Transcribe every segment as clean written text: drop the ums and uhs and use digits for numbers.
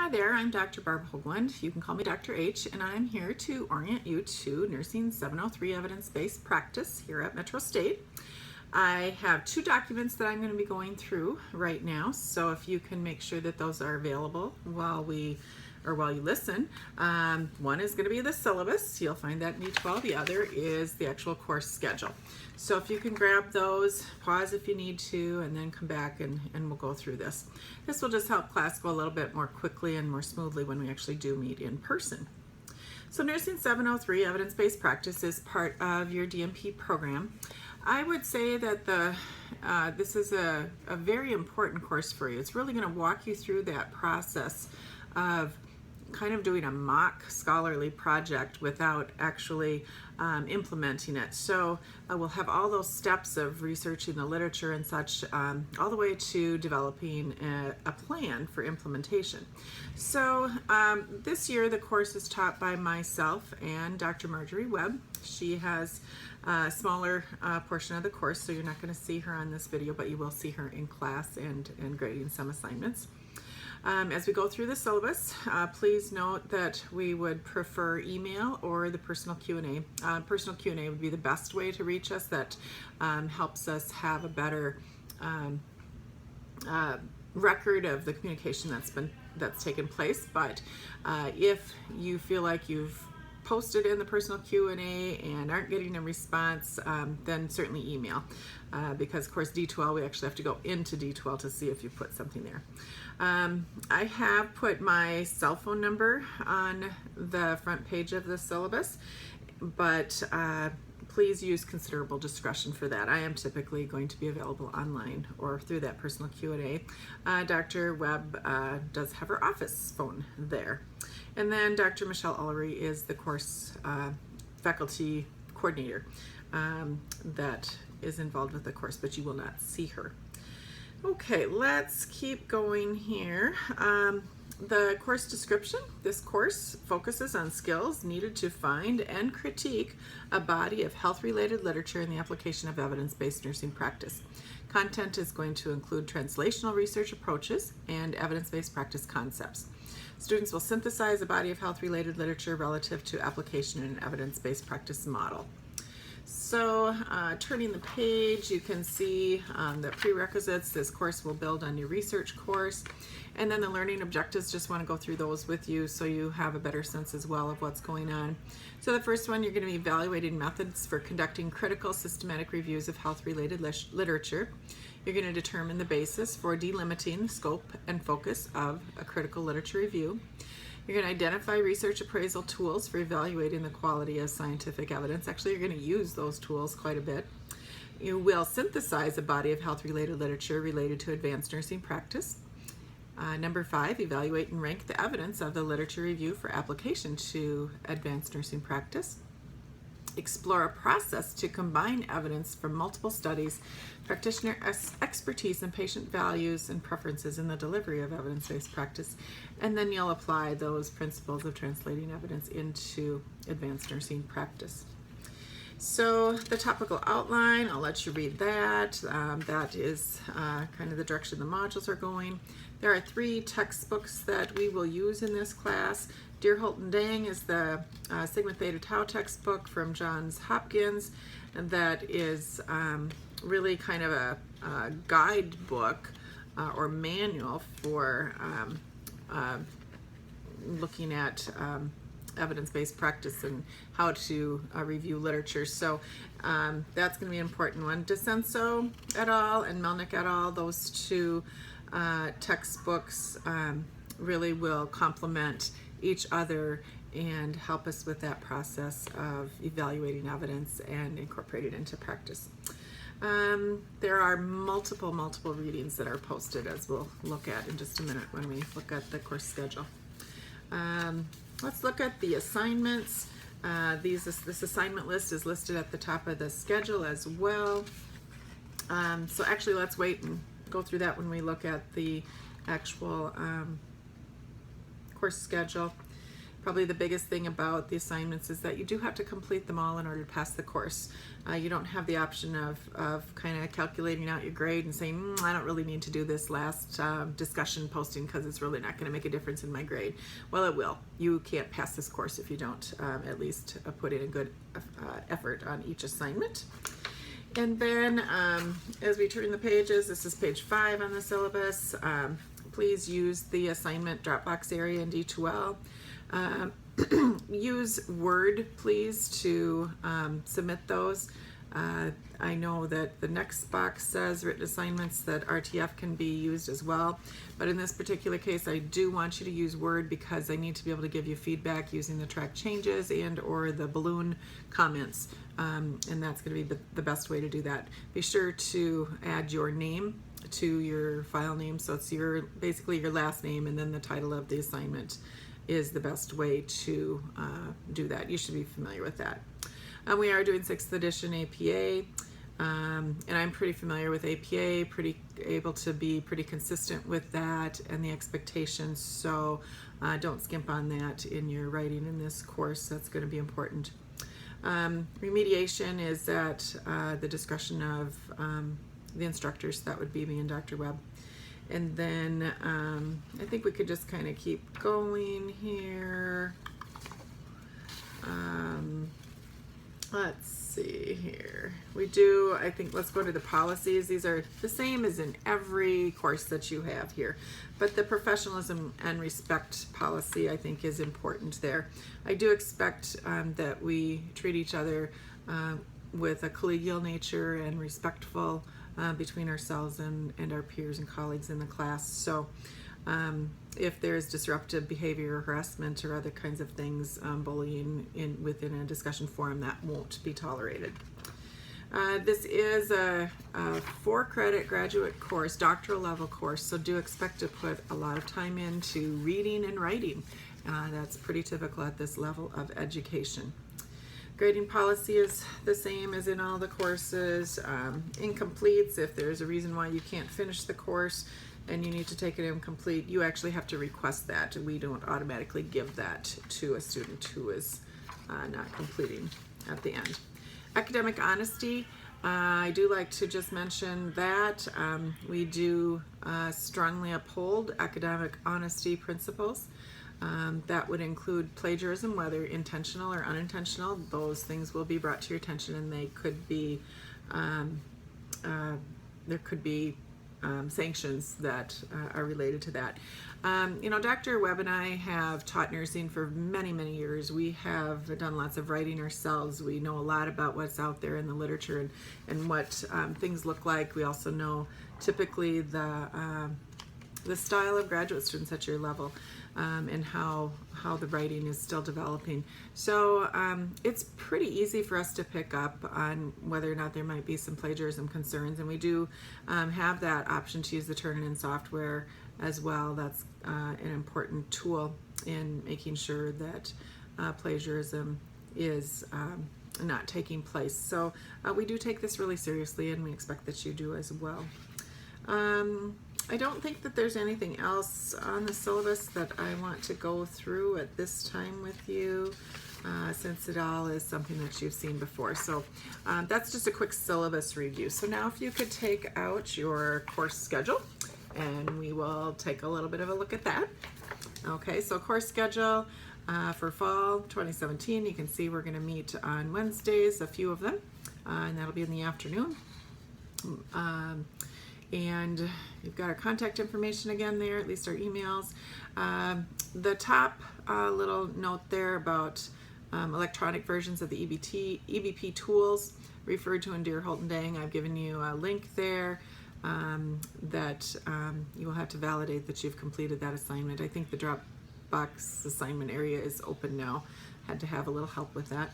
Hi there, I'm Dr. Barb Hoagland. You can call me Dr. H, and I'm here to orient you to Nursing 703 evidence-based practice here at Metro State. I have two documents that I'm going to be going through right now, so if you can make sure that those are available while you listen. One is going to be the syllabus. You'll find that in D12. The other is the actual course schedule. So if you can grab those, pause if you need to, and then come back and we'll go through this. This will just help class go a little bit more quickly and more smoothly when we actually do meet in person. So Nursing 703 evidence-based practice is part of your DNP program. I would say that this is a very important course for you. It's really going to walk you through that process of kind of doing a mock scholarly project without actually implementing it. So we'll have all those steps of researching the literature and such, all the way to developing a plan for implementation. So this year the course is taught by myself and Dr. Marjorie Webb. She has a smaller portion of the course, so you're not going to see her on this video, but you will see her in class and grading some assignments. As we go through the syllabus, please note that we would prefer email or the personal Q&A. Personal Q&A would be the best way to reach us. That helps us have a better record of the communication that's taken place. But if you feel like you've posted in the personal Q&A and aren't getting a response, then certainly email, because of course D12, we actually have to go into D12 to see if you put something there. I have put my cell phone number on the front page of the syllabus, but please use considerable discretion for that. I am typically going to be available online or through that personal Q&A. Dr. Webb does have her office phone there. And then Dr. Michelle Ullery is the course faculty coordinator that is involved with the course, but you will not see her. Okay, let's keep going here. The course description. This course focuses on skills needed to find and critique a body of health-related literature in the application of evidence-based nursing practice. Content is going to include translational research approaches and evidence-based practice concepts. Students will synthesize a body of health-related literature relative to application in an evidence-based practice model. So turning the page, you can see the prerequisites. This course will build on your research course. And then the learning objectives, just want to go through those with you so you have a better sense as well of what's going on. So the first one, you're going to be evaluating methods for conducting critical systematic reviews of health-related literature. You're going to determine the basis for delimiting the scope and focus of a critical literature review. You're going to identify research appraisal tools for evaluating the quality of scientific evidence. Actually, you're going to use those tools quite a bit. You will synthesize a body of health-related literature related to advanced nursing practice. Number 5, evaluate and rank the evidence of the literature review for application to advanced nursing practice. Explore a process to combine evidence from multiple studies, practitioner expertise, and patient values and preferences in the delivery of evidence-based practice. And then you'll apply those principles of translating evidence into advanced nursing practice. So the topical outline, I'll let you read that. That is kind of the direction the modules are going. There are 3 textbooks that we will use in this class. Dear Holt and Dang is the Sigma Theta Tau textbook from Johns Hopkins, and that is really kind of a guidebook or manual for looking at evidence-based practice and how to review literature. So that's going to be an important one. DeCenso et al. And Melnick et al., those 2 textbooks really will complement each other and help us with that process of evaluating evidence and incorporating it into practice. There are multiple readings that are posted, as we'll look at in just a minute when we look at the course schedule. Let's look at the assignments. This assignment list is listed at the top of the schedule as well. So actually, let's wait and go through that when we look at the actual course schedule. Probably the biggest thing about the assignments is that you do have to complete them all in order to pass the course. You don't have the option of kind of calculating out your grade and saying, I don't really need to do this last discussion posting because it's really not going to make a difference in my grade. Well, it will. You can't pass this course if you don't at least put in a good effort on each assignment. And then as we turn the pages, this is page 5 on the syllabus. Please use the assignment Dropbox area in D2L. Use Word, please, to submit those. I know that the next box says written assignments that RTF can be used as well, but in this particular case I do want you to use Word because I need to be able to give you feedback using the track changes and or the balloon comments, and that's going to be the best way to do that. Be sure to add your name to your file name, so it's basically your last name and then the title of the assignment is the best way to do that. You should be familiar with that. We are doing 6th edition APA, and I'm pretty familiar with APA, pretty able to be pretty consistent with that and the expectations, so don't skimp on that in your writing in this course. That's going to be important. Remediation is at the discretion of the instructors. That would be me and Dr. Webb. And then I think we could just kind of keep going here. Let's see here. We do, I think, let's go to the policies. These are the same as in every course that you have here, but the professionalism and respect policy I think is important there. I do expect that we treat each other with a collegial nature and respectful between ourselves and our peers and colleagues in the class. So if there's disruptive behavior or harassment or other kinds of things, bullying within a discussion forum, that won't be tolerated. This is a 4-credit graduate course, doctoral level course, so do expect to put a lot of time into reading and writing. That's pretty typical at this level of education. Grading policy is the same as in all the courses. Incompletes, if there's a reason why you can't finish the course and you need to take it incomplete, you actually have to request that. We don't automatically give that to a student who is not completing at the end. Academic honesty, I do like to just mention that we do strongly uphold academic honesty principles. That would include plagiarism, whether intentional or unintentional. Those things will be brought to your attention, and they could be there could be sanctions that are related to that. You know, Dr. Webb and I have taught nursing for many, many years. We have done lots of writing ourselves. We know a lot about what's out there in the literature and what things look like. We also know typically the style of graduate students at your level, and how the writing is still developing. So it's pretty easy for us to pick up on whether or not there might be some plagiarism concerns, and we do have that option to use the Turnitin software as well. That's an important tool in making sure that plagiarism is not taking place. So we do take this really seriously, and we expect that you do as well. I don't think that there's anything else on the syllabus that I want to go through at this time with you, since it all is something that you've seen before. So that's just a quick syllabus review. So now if you could take out your course schedule, and we will take a little bit of a look at that. Okay, so course schedule for fall 2017, you can see we're going to meet on Wednesdays, a few of them, and that'll be in the afternoon. And you've got our contact information again there, at least our emails. The top little note there about electronic versions of the EBP tools referred to in Dear Holt and Dang. I've given you a link there that you will have to validate that you've completed that assignment. I think the Dropbox assignment area is open now. Had to have a little help with that.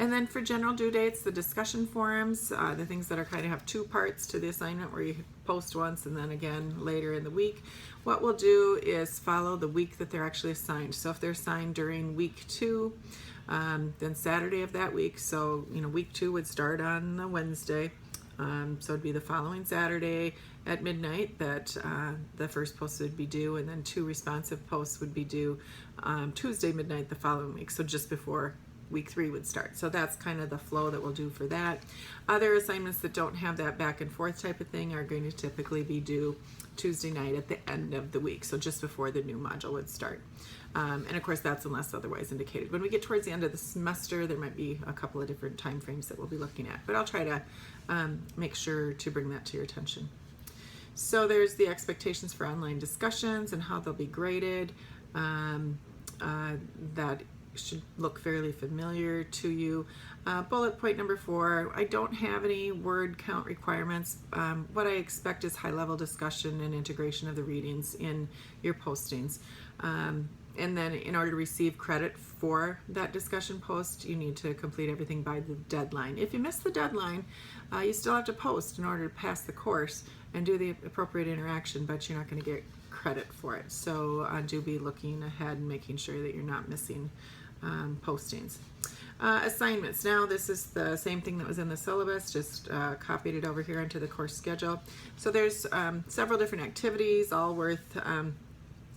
And then for general due dates, the discussion forums, the things that are kind of have 2 parts to the assignment where you post once and then again later in the week. What we'll do is follow the week that they're actually assigned. So if they're assigned during week 2, then Saturday of that week, so you know, week 2 would start on the Wednesday, so it'd be the following Saturday, at midnight that the first post would be due, and then 2 responsive posts would be due Tuesday midnight the following week, so just before week 3 would start. So that's kind of the flow that we'll do for that. Other assignments that don't have that back and forth type of thing are going to typically be due Tuesday night at the end of the week, so just before the new module would start. And of course that's unless otherwise indicated. When we get towards the end of the semester, there might be a couple of different time frames that we'll be looking at, but I'll try to make sure to bring that to your attention. So there's the expectations for online discussions and how they'll be graded. That should look fairly familiar to you. Bullet point number 4, I don't have any word count requirements. What I expect is high-level discussion and integration of the readings in your postings. And then in order to receive credit for that discussion post, you need to complete everything by the deadline. If you miss the deadline, you still have to post in order to pass the course and do the appropriate interaction, but you're not going to get credit for it. So do be looking ahead and making sure that you're not missing postings. Assignments. Now this is the same thing that was in the syllabus, just copied it over here into the course schedule. So there's several different activities, all worth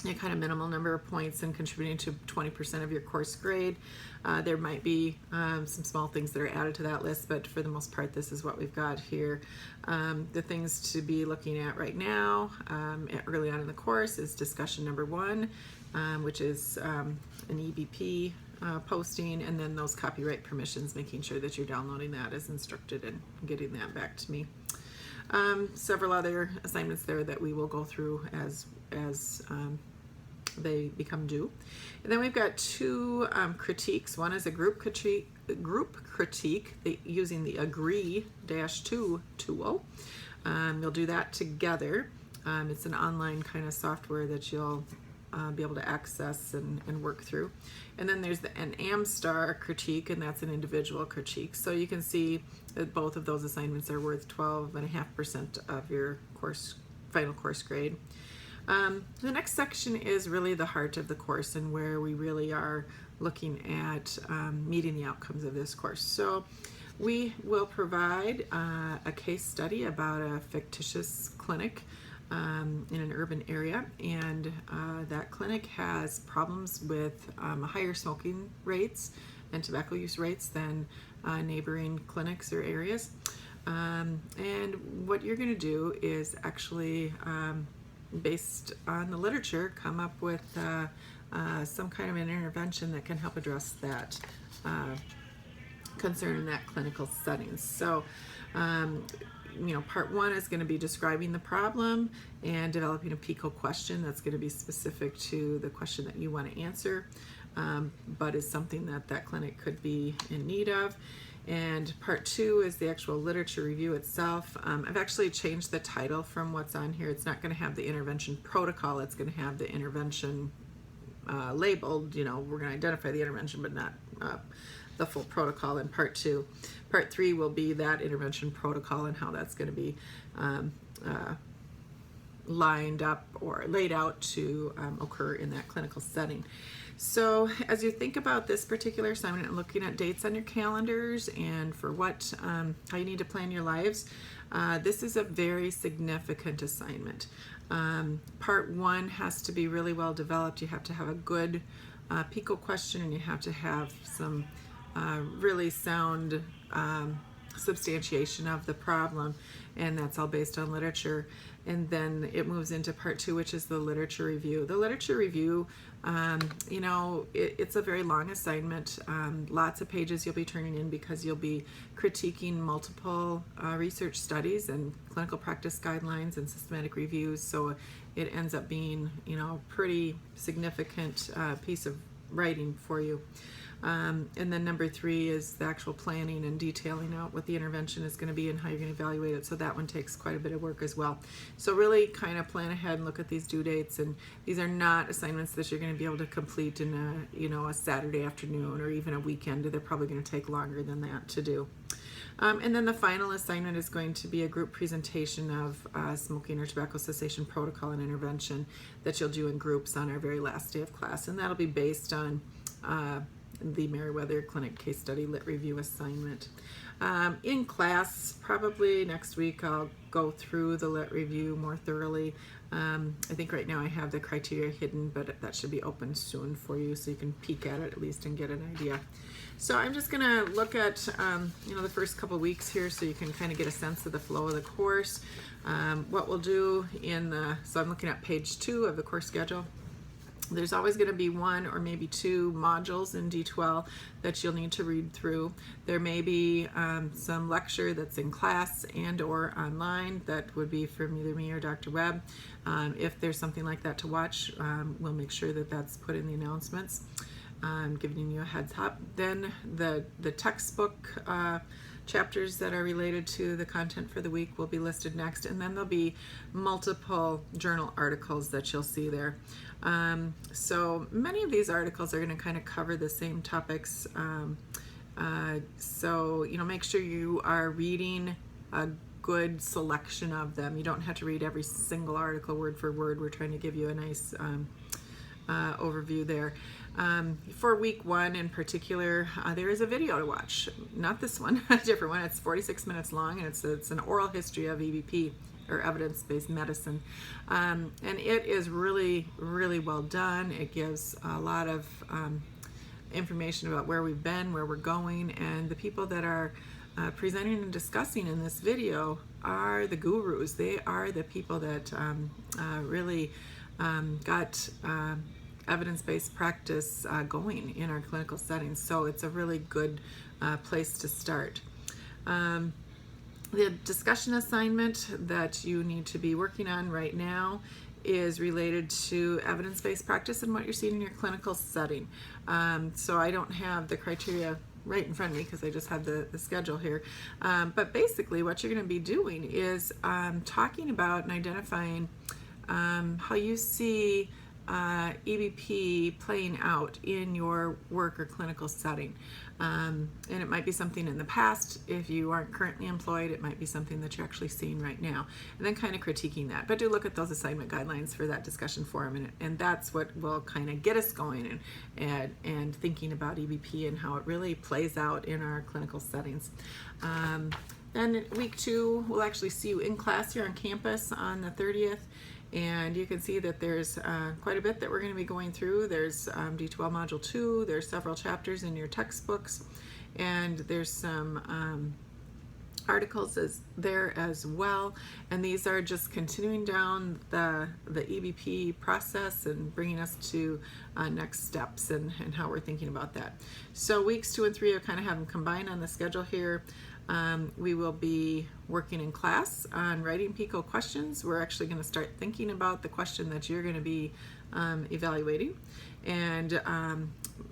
a kind of minimal number of points and contributing to 20% of your course grade. There might be some small things that are added to that list, but for the most part this is what we've got here. The things to be looking at right now early on in the course is discussion number 1, which is an EBP posting, and then those copyright permissions, making sure that you're downloading that as instructed and getting that back to me. Several other assignments there that we will go through as they become due. And then we've got 2 critiques. One is a group critique using the Agree-2 tool. You'll do that together. It's an online kind of software that you'll be able to access and work through. And then there's an AmStar critique, and that's an individual critique. So you can see that both of those assignments are worth 12.5% of your final course grade. The next section is really the heart of the course and where we really are looking at meeting the outcomes of this course. So we will provide a case study about a fictitious clinic in an urban area, and that clinic has problems with higher smoking rates and tobacco use rates than neighboring clinics or areas. And what you're going to do is actually, based on the literature, come up with some kind of an intervention that can help address that concern in that clinical setting. So part 1 is going to be describing the problem and developing a PICO question that's going to be specific to the question that you want to answer, but is something that that clinic could be in need of. And part 2 is the actual literature review itself. I've actually changed the title from what's on here. It's not going to have the intervention protocol. It's going to have the intervention labeled. We're going to identify the intervention, but not the full protocol in part 2. Part 3 will be that intervention protocol and how that's going to be lined up or laid out to occur in that clinical setting. So as you think about this particular assignment and looking at dates on your calendars and for what how you need to plan your lives, this is a very significant assignment. Part 1 has to be really well developed. You have to have a good PICO question, and you have to have some really sound substantiation of the problem, and that's all based on literature. And then it moves into part 2, which is the literature review. The literature review, it's a very long assignment. Lots of pages you'll be turning in because you'll be critiquing multiple research studies and clinical practice guidelines and systematic reviews. So it ends up being, a pretty significant piece of writing for you. And then number 3 is the actual planning and detailing out what the intervention is going to be and how you're going to evaluate it. So that one takes quite a bit of work as well. So really kind of plan ahead and look at these due dates. And these are not assignments that you're going to be able to complete in a Saturday afternoon or even a weekend. They're probably going to take longer than that to do. And then the final assignment is going to be a group presentation of smoking or tobacco cessation protocol and intervention that you'll do in groups on our very last day of class. And that'll be based on the Meriwether Clinic Case Study Lit Review assignment. In class, probably next week, I'll go through the lit review more thoroughly. I think right now I have the criteria hidden, but that should be open soon for you so you can peek at it at least and get an idea. So I'm just gonna look at the first couple weeks here so you can kind of get a sense of the flow of the course. What we'll do so I'm looking at page 2 of the course schedule. There's always going to be 1 or maybe 2 modules in D12 that you'll need to read through. There may be some lecture that's in class and or online that would be from either me or Dr. Webb. If there's something like that to watch, we'll make sure that that's put in the announcements, giving you a heads up. Then the textbook chapters that are related to the content for the week will be listed next, and then there'll be multiple journal articles that you'll see there. So many of these articles are going to kind of cover the same topics, so make sure you are reading a good selection of them. You don't have to read every single article word for word. We're trying to give you a nice overview there. For week 1 in particular, there is a video to watch. Not this one, a different one. It's 46 minutes long, and it's an oral history of EBP, or evidence-based medicine. And it is really, really well done. It gives a lot of information about where we've been, where we're going, and the people that are presenting and discussing in this video are the gurus. They are the people that really got evidence-based practice going in our clinical settings. So it's a really good place to start. The discussion assignment that you need to be working on right now is related to evidence-based practice and what you're seeing in your clinical setting. So I don't have the criteria right in front of me because I just have the schedule here. But basically what you're going to be doing is talking about and identifying how you see EBP playing out in your work or clinical setting. And it might be something in the past. If you aren't currently employed, it might be something that you're actually seeing right now, and then kind of critiquing that. But do look at those assignment guidelines for that discussion forum, and that's what will kind of get us going and thinking about EBP and how it really plays out in our clinical settings. Then week 2, we'll actually see you in class here on campus on the 30th. And you can see that there's quite a bit that we're going to be going through. There's D12 Module 2, there's several chapters in your textbooks, and there's some articles there as well. And these are just continuing down the EBP process and bringing us to next steps and how we're thinking about that. So weeks 2 and 3 are kind of have them combined on the schedule here. We will be working in class on writing PICO questions. We're actually going to start thinking about the question that you're going to be evaluating, and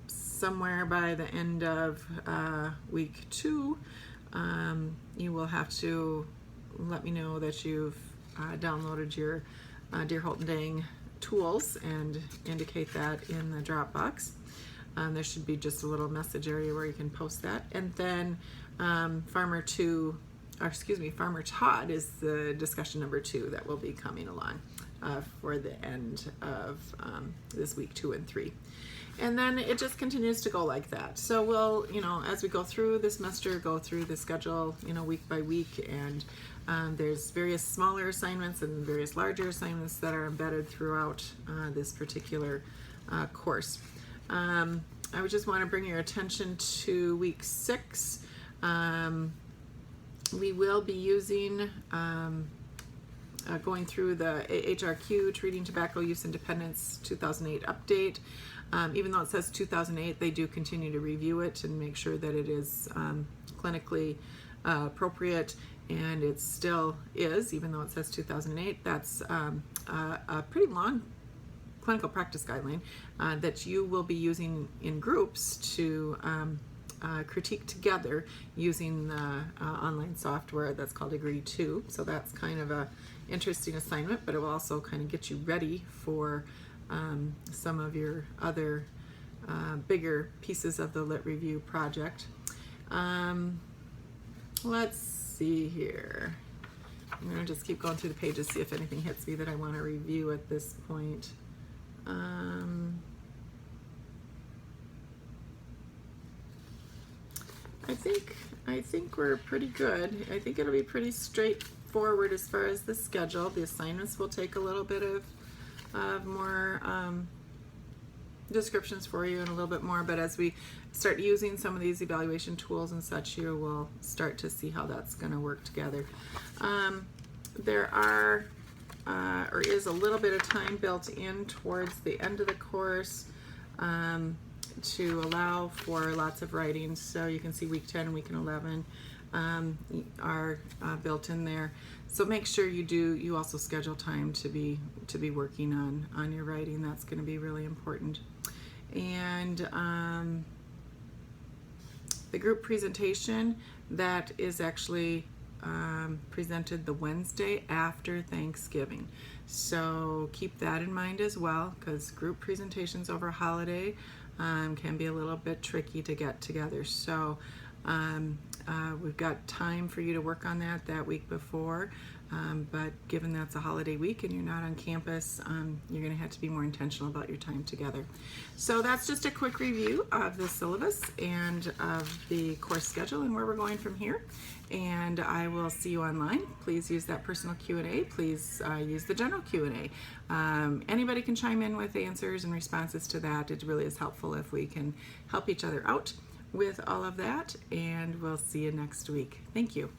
somewhere by the end of week 2, you will have to let me know that you've downloaded your Dear Holt and Dang tools and indicate that in the Dropbox. There should be just a little message area where you can post that. And then Farmer Todd is the discussion number 2 that will be coming along for the end of this week 2 and 3. And then it just continues to go like that. So we'll, as we go through the semester, go through the schedule, week by week, and there's various smaller assignments and various larger assignments that are embedded throughout this particular course. I would just want to bring your attention to week 6. We will be using, going through the AHRQ, Treating Tobacco Use and Dependence 2008 update. Even though it says 2008, they do continue to review it and make sure that it is clinically appropriate, and it still is, even though it says 2008. That's a pretty long clinical practice guideline that you will be using in groups to critique together using the online software that's called Agree To. So that's kind of a interesting assignment, but it will also kind of get you ready for some of your other bigger pieces of the Lit Review project. Let's see here. I'm going to just keep going through the pages, see if anything hits me that I want to review at this point. I think I think we're pretty good. I think it'll be pretty straightforward as far as the schedule. The assignments will take a little bit of more descriptions for you and a little bit more, but as we start using some of these evaluation tools and such, you will start to see how that's going to work together. There are or is a little bit of time built in towards the end of the course to allow for lots of writing. So you can see week 10 and week 11 are built in there. So make sure you also schedule time to be working on your writing. That's going to be really important. And the group presentation, that is actually presented the Wednesday after Thanksgiving. So keep that in mind as well, because group presentations over a holiday can be a little bit tricky to get together. So we've got time for you to work on that week before, but given that's a holiday week and you're not on campus, you're going to have to be more intentional about your time together. So that's just a quick review of the syllabus and of the course schedule and where we're going from here. And I will see you online. Please use that personal Q&A. Please use the general Q&A. Anybody can chime in with answers and responses to that. It really is helpful if we can help each other out with all of that, and we'll see you next week. Thank you.